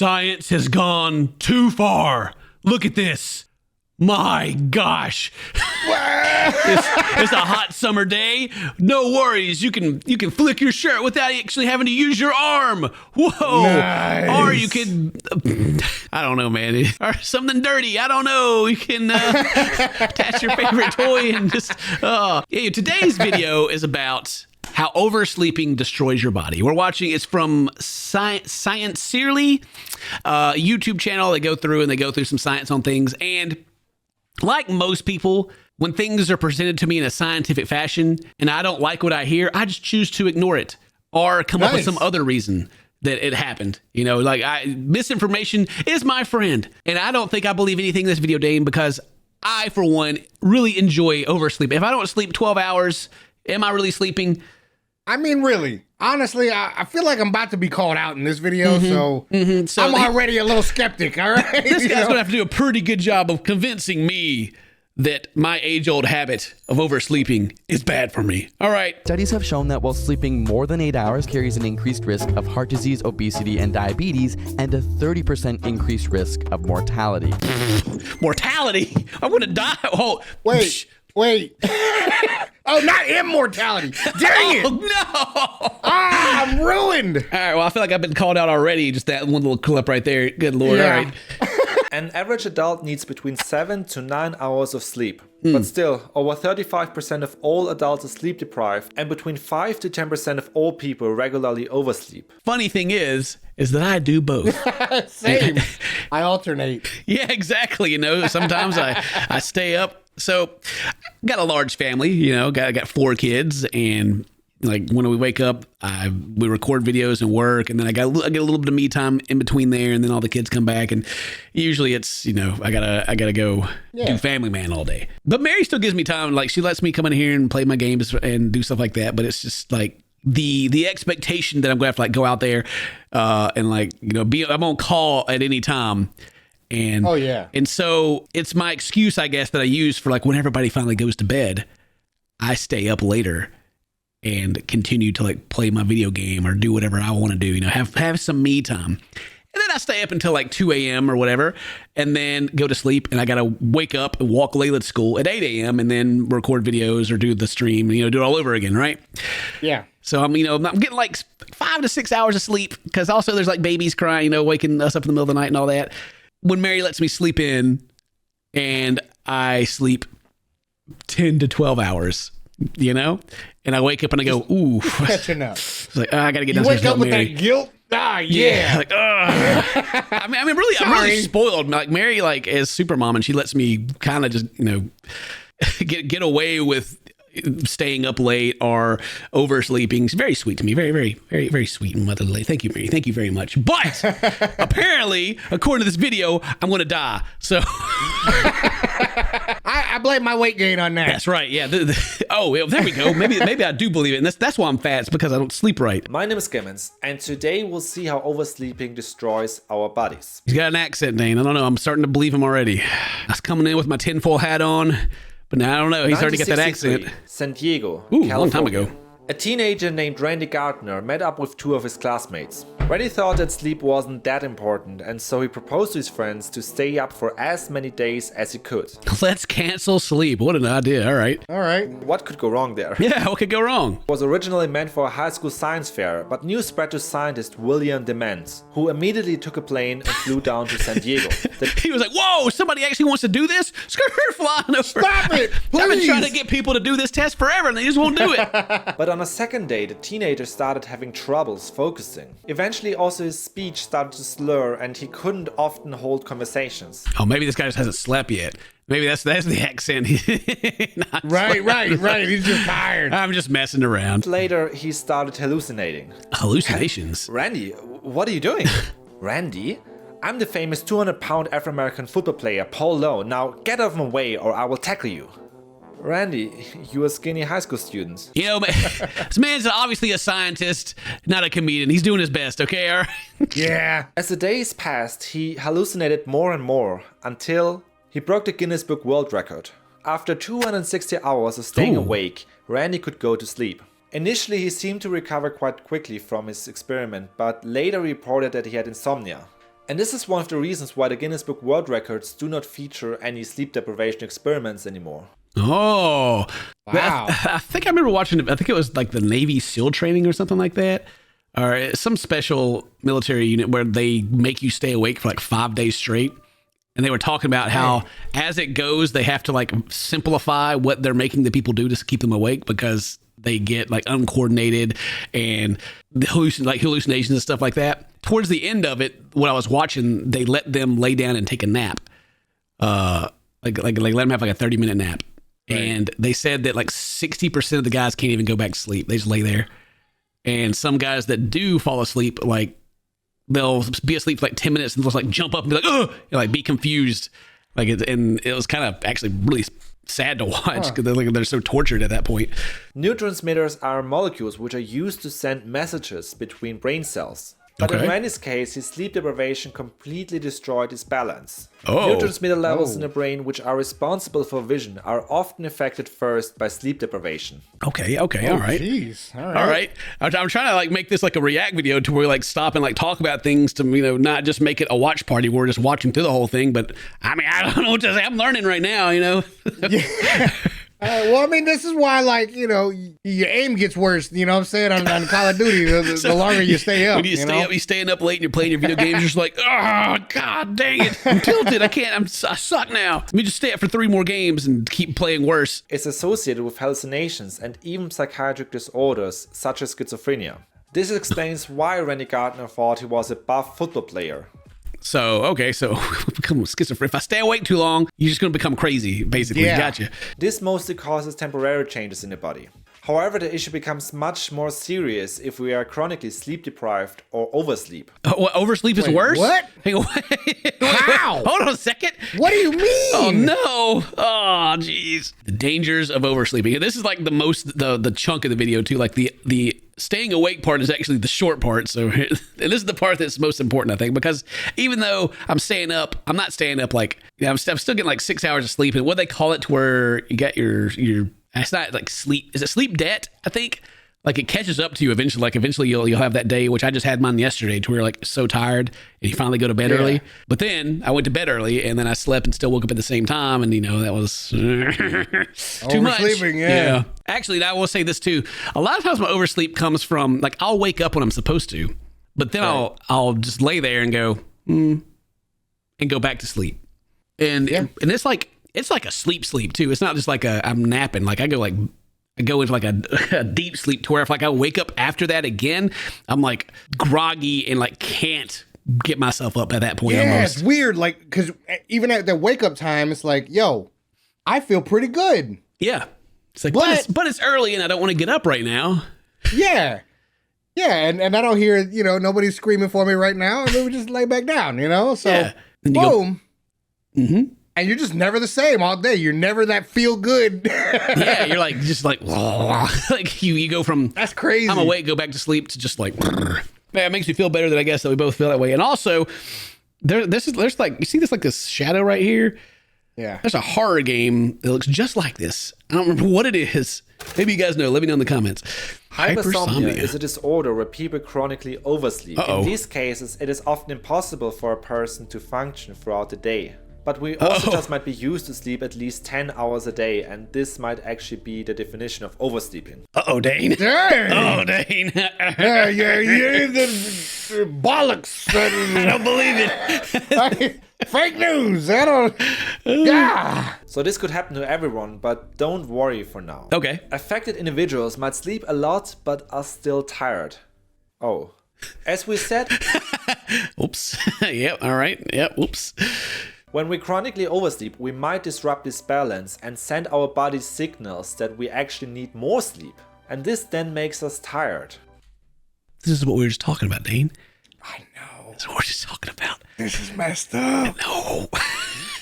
Science has gone too far. Look at this. My gosh. It's a hot summer day. No worries. You can flick your shirt without actually having to use your arm. Whoa. Nice. Or you can, I don't know, man. Or something dirty. I don't know. You can attach your favorite toy and just, today's video is about how oversleeping destroys your body. We're watching, it's from Sincerely, YouTube channel. They go through some science on things. And like most people, when things are presented to me in a scientific fashion and I don't like what I hear, I just choose to ignore it or come up with some other reason that it happened. You know, like misinformation is my friend. And I don't think I believe anything in this video, Dane, because I, for one, really enjoy oversleeping. If I don't sleep 12 hours, am I really sleeping? I mean, really, honestly, I feel like I'm about to be called out in this video, so I'm already a little skeptic, all right? This guy's going to have to do a pretty good job of convincing me that my age-old habit of oversleeping is bad for me. All right. Studies have shown that while sleeping more than 8 hours carries an increased risk of heart disease, obesity, and diabetes, and a 30% increased risk of mortality. Mortality? I'm going to die. Oh, wait. Oh, not immortality. Dang it. Oh, no. I'm ruined. All right, well, I feel like I've been called out already. Just that one little clip right there. Good Lord. Yeah. All right. An average adult needs between 7 to 9 hours of sleep. But still, over 35% of all adults are sleep deprived, and between 5 to 10% of all people regularly oversleep. Funny thing is that I do both. Same. I alternate. Yeah, exactly. You know, sometimes I stay up. So I got a large family, you know, I got 4 kids, and like when we wake up, we record videos and work, and then I get a little bit of me time in between there, and then all the kids come back, and usually it's, you know, I gotta go do Family Man all day. But Mary still gives me time. Like, she lets me come in here and play my games and do stuff like that. But it's just like the expectation that I'm gonna have to like go out there and like, you know, I'm on call at any time. And and so it's my excuse, I guess, that I use for like when everybody finally goes to bed, I stay up later and continue to like play my video game or do whatever I want to do, you know, have some me time. And then I stay up until like 2 a.m. or whatever, and then go to sleep. And I got to wake up and walk Layla to school at 8 a.m. and then record videos or do the stream and, you know, do it all over again, right? Yeah. So I'm getting like 5 to 6 hours of sleep, because also there's like babies crying, you know, waking us up in the middle of the night and all that. When Mary lets me sleep in, and I sleep 10 to 12 hours, you know, and I wake up and I go, ooh, catching up. It's like, I got to get downstairs. You wake up with Mary. that guilt. Yeah. Like, I'm really spoiled. Like, Mary, like, is super mom, and she lets me kind of just, you know, get away with staying up late or oversleeping. She's very sweet to me. Very, very, very, very sweet and motherly. Thank you, Mary. Thank you very much. But apparently, according to this video, I'm going to die. So I blame my weight gain on that. That's right. Yeah. Oh, there we go. Maybe I do believe it. And that's why I'm fat. It's because I don't sleep right. My name is Clemens, and today we'll see how oversleeping destroys our bodies. He's got an accent, Dane. I don't know. I'm starting to believe him already. I was coming in with my tinfoil hat on, but now I don't know. He's already got that accent. San Diego, Ooh, California. a long time ago. A teenager named Randy Gardner met up with 2 of his classmates. Randy thought that sleep wasn't that important, and so he proposed to his friends to stay up for as many days as he could. Let's cancel sleep. What an idea. All right. What could go wrong there? Yeah, what could go wrong? It was originally meant for a high school science fair, but news spread to scientist William Dement, who immediately took a plane and flew down to San Diego. He was like, whoa, somebody actually wants to do this? Skirt flying over. Stop it, please. I've been trying to get people to do this test forever, and they just won't do it. But on a second day, the teenager started having troubles focusing. Eventually, also his speech started to slur, and he couldn't often hold conversations. Oh, maybe this guy just hasn't slept yet. Maybe that's the accent. Right. He's just tired. I'm just messing around. Later, he started hallucinating. Hallucinations? Randy, what are you doing? Randy? I'm the famous 200-pound Afro-American football player, Paul Lowe. Now get out of my way or I will tackle you. Randy, you a skinny high school student. You know, this man's obviously a scientist, not a comedian. He's doing his best, okay? All right? Yeah. As the days passed, he hallucinated more and more until he broke the Guinness Book World Record. After 260 hours of staying awake, Randy could go to sleep. Initially, he seemed to recover quite quickly from his experiment, but later reported that he had insomnia. And this is one of the reasons why the Guinness Book World Records do not feature any sleep deprivation experiments anymore. Oh, Wow. I think I remember watching it. I think it was like the Navy SEAL training or something like that, or some special military unit where they make you stay awake for like 5 days straight. And they were talking about how as it goes, they have to like simplify what they're making the people do to keep them awake because they get like uncoordinated and hallucinations and stuff like that. Towards the end of it, when I was watching, they let them lay down and take a nap. Like let them have like a 30-minute nap. Right. And they said that like 60% of the guys can't even go back to sleep. They just lay there. And some guys that do fall asleep, like they'll be asleep for like 10 minutes and they'll just like jump up and be like, oh, like be confused. And it was kind of actually really sad to watch because they're so tortured at that point. Neurotransmitters are molecules which are used to send messages between brain cells. But in Randy's case, his sleep deprivation completely destroyed his balance. Neurotransmitter levels in the brain, which are responsible for vision, are often affected first by sleep deprivation. Okay, all right. Jeez. All right. I'm trying to like make this like a react video to where we like stop and like talk about things to, not just make it a watch party where we're just watching through the whole thing. But I mean, I don't know what to say. I'm learning right now, Yeah. Well, I mean, this is why, like, your aim gets worse, you know what I'm saying, on Call of Duty, the longer you stay up. When you stay up, you're staying up late and you're playing your video games, you're just like, oh, God dang it. I'm tilted. I can't. I suck now. Let me just stay up for 3 more games and keep playing worse. It's associated with hallucinations and even psychiatric disorders, such as schizophrenia. This explains why Randy Gardner thought he was a buff football player. So become schizophrenic. If I stay awake too long, you're just going to become crazy, basically. Yeah. Gotcha. This mostly causes temporary changes in the body. However, the issue becomes much more serious if we are chronically sleep deprived or oversleep. Oversleep is worse? What? Hang on. How? Hold on a second. What do you mean? Oh, no. Oh, jeez. The dangers of oversleeping. And this is like the chunk of the video, too. Like the staying awake part is actually the short part. So, and this is the part that's most important, I think, because even though I'm staying up, I'm not staying up like, I'm still getting like 6 hours of sleep. And what they call it to where you get your it's not like sleep. Is it sleep debt? I think like it catches up to you eventually. Like eventually you'll have that day, which I just had mine yesterday, to where you're like so tired and you finally go to bed early. But then I went to bed early and then I slept and still woke up at the same time. And that was too much. Oversleeping, yeah. Actually, I will say this too. A lot of times my oversleep comes from like I'll wake up when I'm supposed to, but then I'll just lay there and go and go back to sleep. And it's like a sleep too. It's not just like I'm napping. Like I go into like a deep sleep to where if like I wake up after that again, I'm like groggy and like can't get myself up at that point. Yeah, almost. It's weird. Like, because even at the wake up time, it's like, yo, I feel pretty good. Yeah. It's like, but it's early and I don't want to get up right now. Yeah. Yeah. And I don't hear, nobody screaming for me right now. And then we just lay back down, So, boom. And you're just never the same all day. You're never that feel good. Yeah, you're like just like like you go from that's crazy. I'm awake, go back to sleep to just like man, it makes me feel better that I guess that we both feel that way. And also there's like you see this shadow right here. Yeah, there's a horror game that looks just like this. I don't remember what it is. Maybe you guys know. Let me know in the comments. Hypersomnia is a disorder where people chronically oversleep. In these cases, it is often impossible for a person to function throughout the day. But we also just might be used to sleep at least 10 hours a day, and this might actually be the definition of oversleeping. Dane. Dang. Dane. Yeah, the bollocks. I don't believe it. Fake news. I don't. Yeah. So this could happen to everyone, but don't worry for now. Okay. Affected individuals might sleep a lot, but are still tired. As we said. Oops. Yep. All right. Yep. Oops. When we chronically oversleep, we might disrupt this balance and send our body signals that we actually need more sleep. And this then makes us tired. This is what we were just talking about, Dane. I know. That's what we're just talking about. This is messed up. No.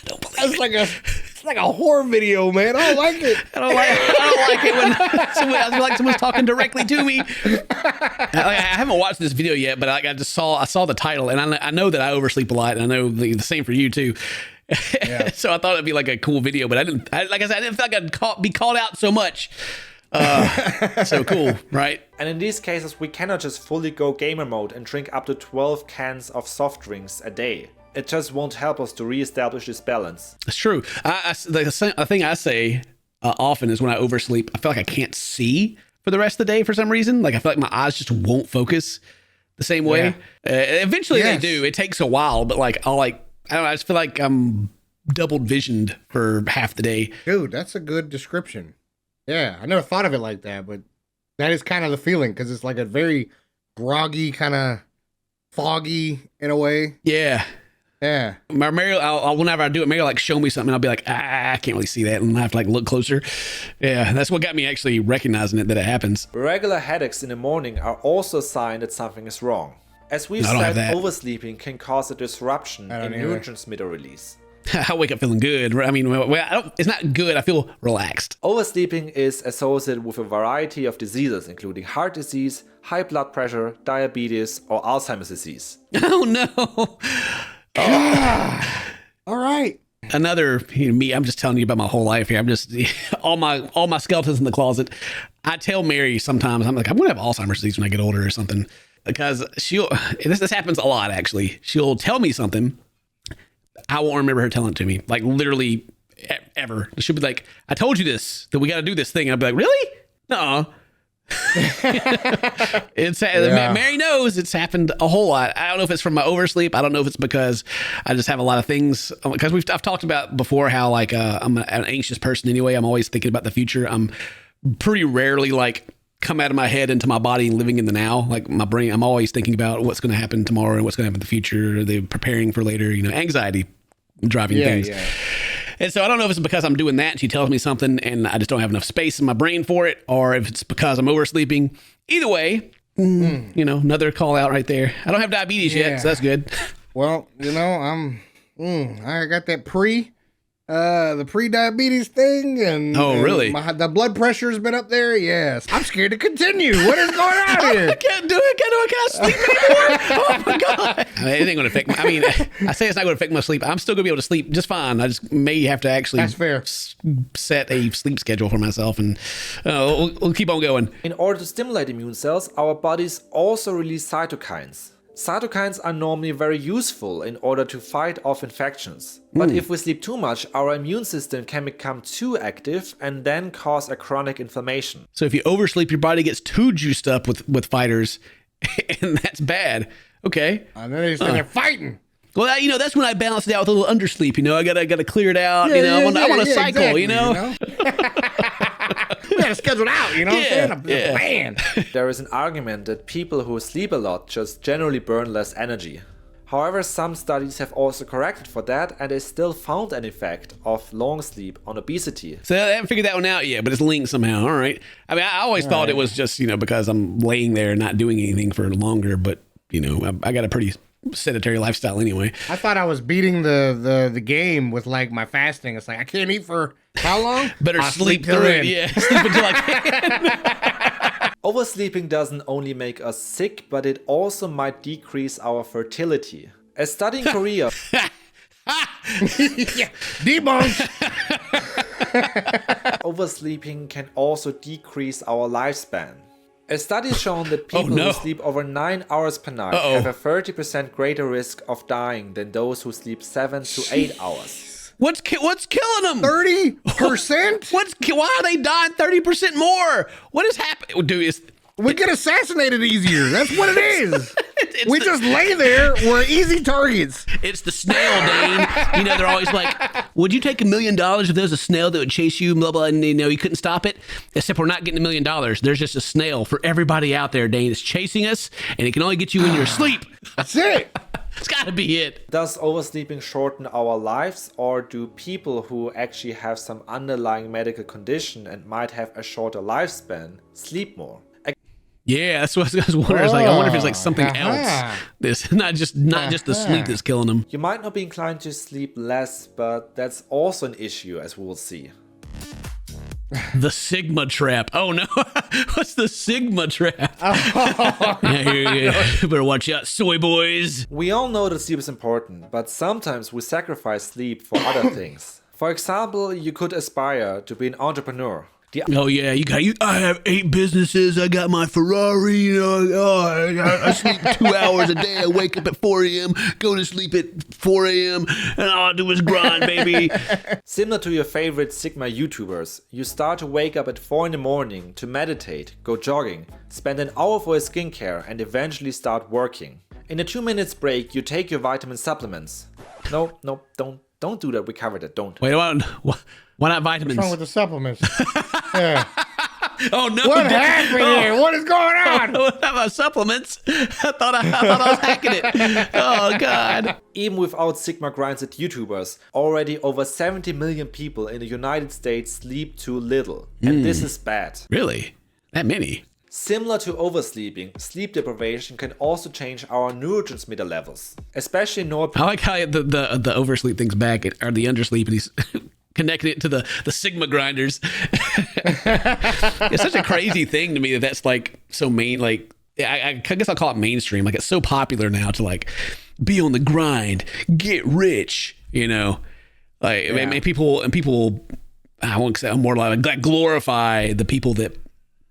Don't believe it. It's like a horror video, man. I don't like it. I don't like it when I feel like someone's talking directly to me. I haven't watched this video yet, but I saw the title, and I know that I oversleep a lot, and I know the same for you too. Yeah. So I thought it'd be like a cool video, but I didn't feel like I'd be called out so much. So cool, right? And in these cases, we cannot just fully go gamer mode and drink up to 12 cans of soft drinks a day. It just won't help us to reestablish this balance. It's true. The thing I say often is when I oversleep, I feel like I can't see for the rest of the day for some reason. Like I feel like my eyes just won't focus the same way. Eventually they do. It takes a while, but I don't know, I just feel like I'm double visioned for half the day. Dude, that's a good description. Yeah, I never thought of it like that, but that is kind of the feeling because it's like a very groggy, kind of foggy in a way. Yeah. Yeah. Mary, whenever I do it, Mary like show me something. I'll be like, I can't really see that, and I have to like look closer. Yeah, that's what got me actually recognizing that it happens. Regular headaches in the morning are also a sign that something is wrong. As we've said, oversleeping can cause a disruption in neurotransmitter release. I wake up feeling good. I mean, it's not good. I feel relaxed. Oversleeping is associated with a variety of diseases, including heart disease, high blood pressure, diabetes, or Alzheimer's disease. Oh, no. All right. Another me. I'm just telling you about my whole life here. I'm just all my skeletons in the closet. I tell Mary sometimes, I'm like, I'm gonna have Alzheimer's disease when I get older or something, because this happens a lot actually. She'll tell me something, I won't remember her telling it to me, like literally ever. She'll be like, I told you this, that we got to do this thing. And I'll be like, really? No. Mary knows it's happened a whole lot. I don't know if it's from my oversleep. I don't know if it's because I just have a lot of things, because I've talked about before how like I'm an anxious person anyway. I'm always thinking about the future. I'm pretty rarely like come out of my head into my body and living in the now. Like my brain, I'm always thinking about what's going to happen tomorrow and what's going to happen in the future. They're preparing for later, anxiety driving things. Yeah. And so I don't know if it's because I'm doing that and she tells me something and I just don't have enough space in my brain for it, or if it's because I'm oversleeping. Either way, another call out right there. I don't have diabetes yet, so that's good. Well, I got that the pre-diabetes thing, and really? The blood pressure's been up there. Yes, I'm scared to continue. What is going on here? I can't do it. I can't sleep anymore. Oh my god! It ain't going to affect me. I mean, I say it's not going to affect my sleep. I'm still going to be able to sleep just fine. I just may have to actually set a sleep schedule for myself, and we'll keep on going. In order to stimulate immune cells, our bodies also release cytokines. Cytokines are normally very useful in order to fight off infections. But if we sleep too much, our immune system can become too active and then cause a chronic inflammation. So if you oversleep, your body gets too juiced up with fighters, and that's bad. Okay. And then they're fighting. Well, that's when I balance it out with a little undersleep. I gotta clear it out. I want a cycle. Exactly, we gotta schedule it out. Man. There is an argument that people who sleep a lot just generally burn less energy. However, some studies have also corrected for that, and they still found an effect of long sleep on obesity. So I haven't figured that one out yet, but it's linked somehow. All right. I mean, I always thought it was just because I'm laying there and not doing anything for longer, but I got a pretty sedentary lifestyle anyway. I thought I was beating the game with like my fasting. It's like I can't eat for how long? Better sleep through it. Yeah, sleep until I can. Oversleeping doesn't only make us sick, but it also might decrease our fertility. A study in Korea. Debunked. Oversleeping can also decrease our lifespan. A study has shown that people who sleep over 9 hours per night have a 30% greater risk of dying than those who sleep 7 to 8 hours. What's killing them? 30%? Why are they dying 30% more? What is happening? Dude, we get assassinated easier. That's what it is. We just lay there. We're easy targets. It's the snail, Dane. They're always like, would you take $1 million if there was a snail that would chase you, blah, blah, and you couldn't stop it? Except we're not getting $1 million. There's just a snail for everybody out there, Dane. It's chasing us, and it can only get you in your sleep. That's it. It's got to be it. Does oversleeping shorten our lives, or do people who actually have some underlying medical condition and might have a shorter lifespan sleep more? Yeah, that's what I was wondering. I wonder if it's like something else. This not just the sleep that's killing them. You might not be inclined to sleep less, but that's also an issue, as we will see. The Sigma trap. Oh no, what's the Sigma trap? You better watch out, soy boys. We all know that sleep is important, but sometimes we sacrifice sleep for other things. For example, you could aspire to be an entrepreneur. Oh yeah, I have 8 businesses. I got my Ferrari. You know, I sleep 2 hours a day. I wake up at 4 a.m., go to sleep at 4 a.m., and all I do is grind, baby. Similar to your favorite Sigma YouTubers, you start to wake up at 4 in the morning to meditate, go jogging, spend an hour for your skincare, and eventually start working. In a 2 minutes break, you take your vitamin supplements. No, don't do that. We covered it. Don't. Wait, why not vitamins? What's wrong with the supplements? Yeah. Oh no! What happened here? What is going on? What about supplements? I thought I was hacking it. Oh god! Even without Sigma grinded YouTubers, already over 70 million people in the United States sleep too little, and this is bad. Really? That many? Similar to oversleeping, sleep deprivation can also change our neurotransmitter levels, especially I like how the oversleep thing's back, or the undersleep, and he's connecting it to the Sigma grinders. It's such a crazy thing to me that's like so main. Like I guess I'll call it mainstream. Like it's so popular now to like be on the grind, get rich. You know, like I mean, people. I won't say more like glorify the people that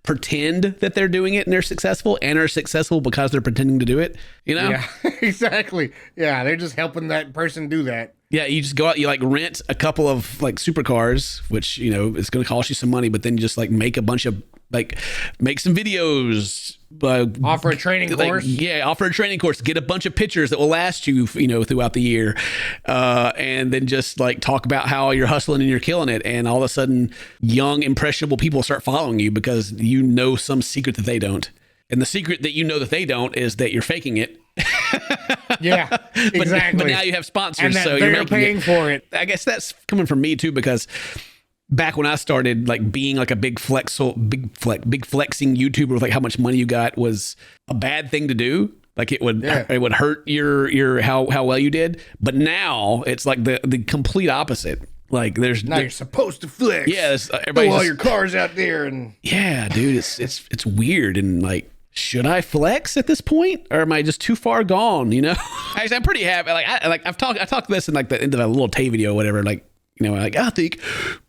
pretend that they're doing it and they're successful and are successful because they're pretending to do it, you know? Yeah, exactly. Yeah, they're just helping that person do that. Yeah, you just go out, you like rent a couple of like supercars, which, you know, it's going to cost you some money, but then you just like make some videos. Offer a training course. Yeah, offer a training course. Get a bunch of pictures that will last you, you know, throughout the year. And then just like talk about how you're hustling and you're killing it. And all of a sudden, young, impressionable people start following you because you know some secret that they don't. And the secret that you know that they don't is that you're faking it. Yeah, exactly. But now you have sponsors, and that so they're you're paying for it. I guess that's coming from me too, because back when I started like being like a big flexing YouTuber with like how much money you got was a bad thing to do. Like it would hurt your how well you did. But now it's like the complete opposite. Like you're supposed to flex. Yeah, throw all your cars out there and yeah, dude, it's weird. And like, should I flex at this point, or am I just too far gone? You know, actually, I'm pretty happy. I've talked this in like the end of a little Tay video or whatever. Like, you know, like I think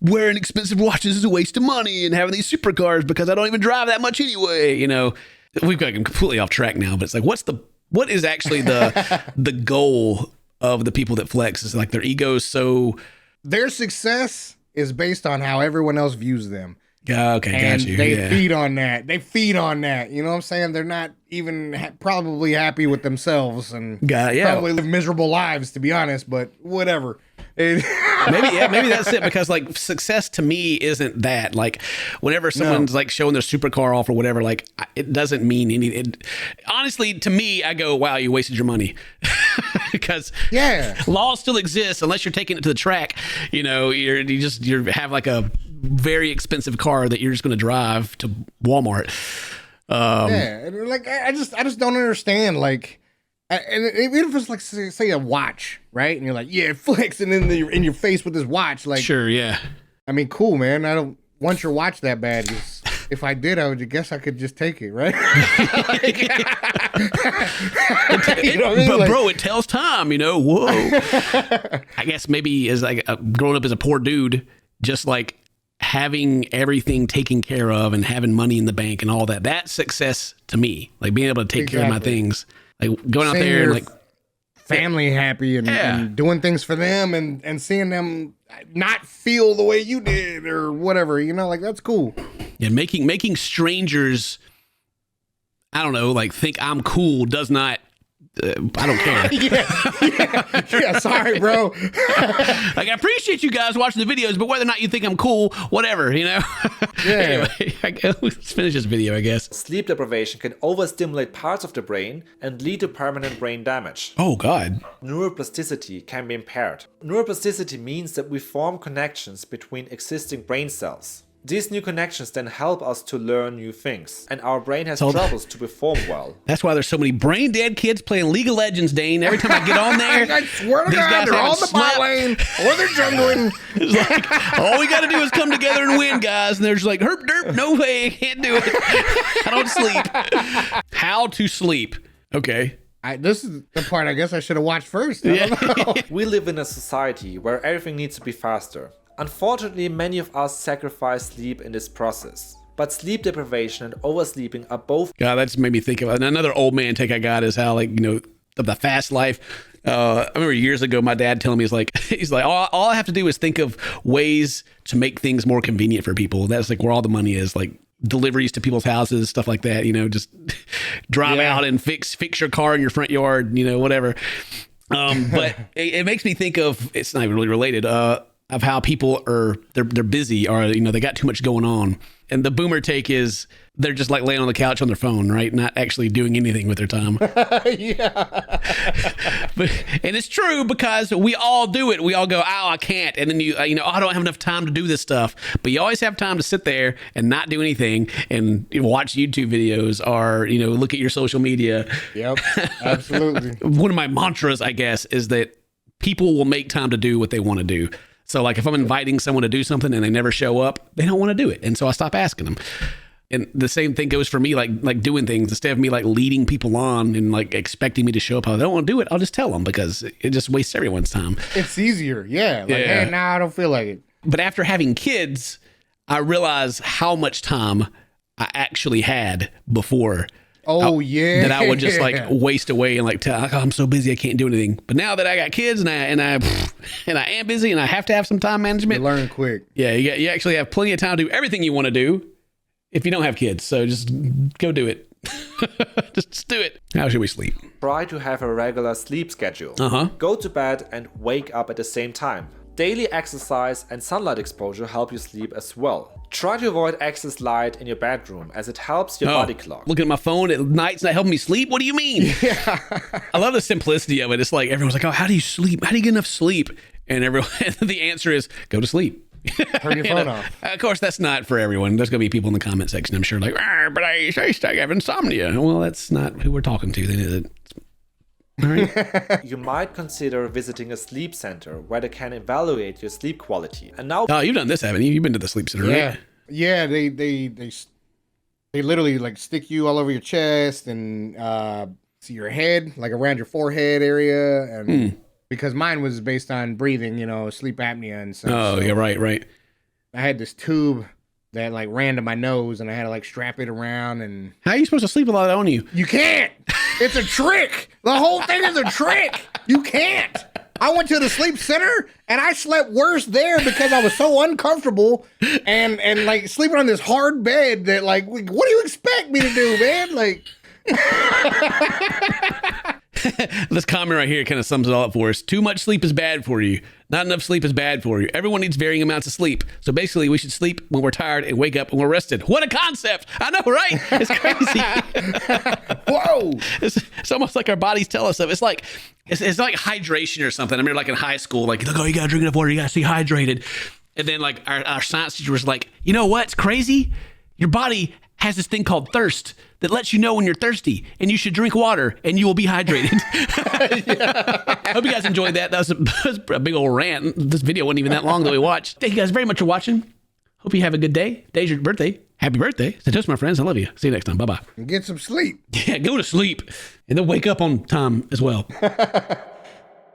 wearing expensive watches is a waste of money and having these supercars because I don't even drive that much anyway. You know, we've got completely off track now, but it's like, what is actually the goal of the people that flex? Is like their egos so. Their success is based on how everyone else views them. Okay, and got you. They feed on that. You know what I'm saying? They're not even probably happy with themselves and probably live miserable lives, to be honest, but whatever. Maybe that's it, because like success to me isn't that. Like whenever someone's like showing their supercar off or whatever, like it doesn't mean anything. Honestly, to me, I go, wow, you wasted your money. Because law still exists unless you're taking it to the track. You know, you have like a very expensive car that you're just going to drive to Walmart. Like I just don't understand. Like, and even if it's like say a watch, right? And you're like, yeah, flex, and then you're in your face with this watch. Like, sure, yeah. I mean, cool, man. I don't want your watch that bad. If I did, I would guess I could just take it, right? You know what I mean? But bro, it tells time. You know, whoa. I guess maybe as like growing up as a poor dude, just like having everything taken care of and having money in the bank and all that. That's success to me. Like being able to take care of my things. Like going out there and like family happy and doing things for them and seeing them not feel the way you did or whatever, you know, like that's cool. Yeah, making strangers, I don't know, like think I'm cool does not. I don't care. Yeah, sorry, bro. Like I appreciate you guys watching the videos, but whether or not you think I'm cool, whatever, you know. Yeah. Anyway, let's finish this video, I guess. Sleep deprivation can overstimulate parts of the brain and lead to permanent brain damage. Oh God. Neuroplasticity can be impaired. Neuroplasticity means that we form connections between existing brain cells. These new connections then help us to learn new things, and our brain has troubles to perform well. That's why there's so many brain dead kids playing League of Legends, Dane. Every time I get on there, I swear to God, they're on the bot lane or they're jungling. It's like, all we got to do is come together and win, guys. And they're just like, herp derp, no way, can't do it. I don't sleep. How to sleep. Okay. This is the part I guess I should have watched first. I don't know. We live in a society where everything needs to be faster. Unfortunately, many of us sacrifice sleep in this process. But sleep deprivation and oversleeping are both... God, that's made me think of another old man take I got is how, like, of the fast life. I remember years ago, my dad telling me, he's like, all I have to do is think of ways to make things more convenient for people. That's like where all the money is, like deliveries to people's houses, stuff like that, just drive out and fix your car in your front yard, whatever. But it makes me think of, it's not even really related, of how people they're busy or, they got too much going on. And the boomer take is they're just like laying on the couch on their phone, right? Not actually doing anything with their time. Yeah. And it's true because we all do it. We all go, I can't. And then I don't have enough time to do this stuff. But you always have time to sit there and not do anything and watch YouTube videos or, look at your social media. Yep, absolutely. One of my mantras, I guess, is that people will make time to do what they want to do. So like if I'm inviting someone to do something and they never show up, they don't want to do it. And so I stop asking them. And the same thing goes for me, like doing things instead of me like leading people on and like expecting me to show up. If I don't want to do it, I'll just tell them because it just wastes everyone's time. It's easier. Yeah. Hey, nah, I don't feel like it. But after having kids, I realized how much time I actually had before. That I would just like waste away and like tell, I'm so busy I can't do anything. But now that I got kids and I am busy and I have to have some time management. You learn quick. Yeah, you actually have plenty of time to do everything you want to do if you don't have kids. So just go do it. just do it. How should we sleep? Try to have a regular sleep schedule. Go to bed and wake up at the same time. Daily exercise and sunlight exposure help you sleep as well. Try to avoid excess light in your bedroom as it helps your body clock. Looking at my phone at night's not helping me sleep? What do you mean? Yeah. I love the simplicity of it. It's like everyone's like, oh, how do you sleep? How do you get enough sleep? And the answer is go to sleep. Turn your phone off. Of course, that's not for everyone. There's going to be people in the comment section, I'm sure, like, but I have insomnia. Well, that's not who we're talking to. All right. You might consider visiting a sleep center where they can evaluate your sleep quality. And now, you've done this, haven't you? You've been to the sleep center, right? Yeah. They literally like stick you all over your chest and see your head, like around your forehead area, and because mine was based on breathing, sleep apnea and stuff. Oh, yeah, right. I had this tube that like ran to my nose, and I had to like strap it around. And how are you supposed to sleep without it on you? You can't. It's a trick. The whole thing is a trick. You can't. I went to the sleep center and I slept worse there because I was so uncomfortable and like sleeping on this hard bed that like, what do you expect me to do, man? Like. This comment right here kind of sums it all up for us. Too much sleep is bad for you. Not enough sleep is bad for you. Everyone needs varying amounts of sleep. So basically, we should sleep when we're tired and wake up when we're rested. What a concept! I know, right? It's crazy. Whoa! It's almost like our bodies tell us stuff. It's like hydration or something. I remember like in high school, like, look, you gotta drink enough water. You gotta stay hydrated. And then like our science teacher was like, you know what's crazy? Your body has this thing called thirst that lets you know when you're thirsty, and you should drink water and you will be hydrated. I hope you guys enjoyed that. That was a big old rant. This video wasn't even that long that we watched. Thank you guys very much for watching. Hope you have a good day. Today's your birthday. Happy birthday. Say toast, my friends. I love you. See you next time. Bye-bye. Get some sleep. Yeah, go to sleep and then wake up on time as well.